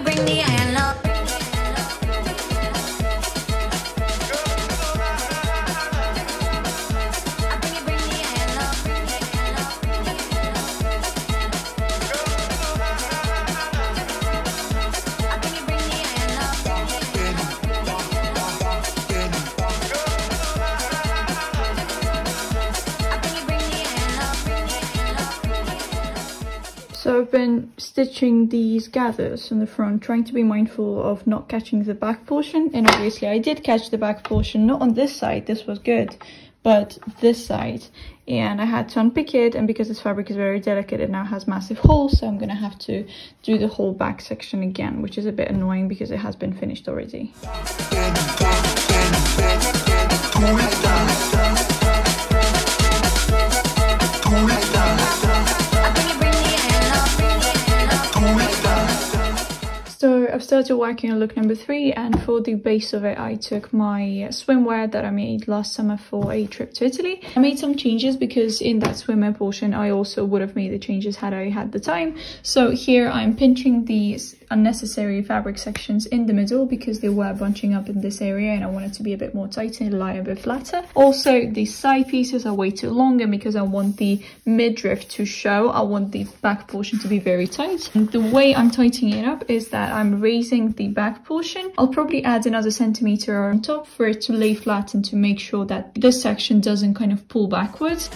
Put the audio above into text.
bring the iron love. So I've been stitching these gathers on the front, trying to be mindful of not catching the back portion. And obviously I did catch the back portion, not on this side, this was good, but this side. And I had to unpick it, and because this fabric is very delicate, it now has massive holes, so I'm gonna have to do the whole back section again, which is a bit annoying because it has been finished already. So I've started working on look number 3, and for the base of it I took my swimwear that I made last summer for a trip to Italy. I made some changes because in that swimwear portion I also would have made the changes had I had the time. So here I'm pinching these unnecessary fabric sections in the middle because they were bunching up in this area and I want it to be a bit more tight and lie a bit flatter. Also, the side pieces are way too long, and because I want the midriff to show, I want the back portion to be very tight. And the way I'm tightening it up is that I'm raising the back portion. I'll probably add another centimeter on top for it to lay flat and to make sure that this section doesn't kind of pull backwards.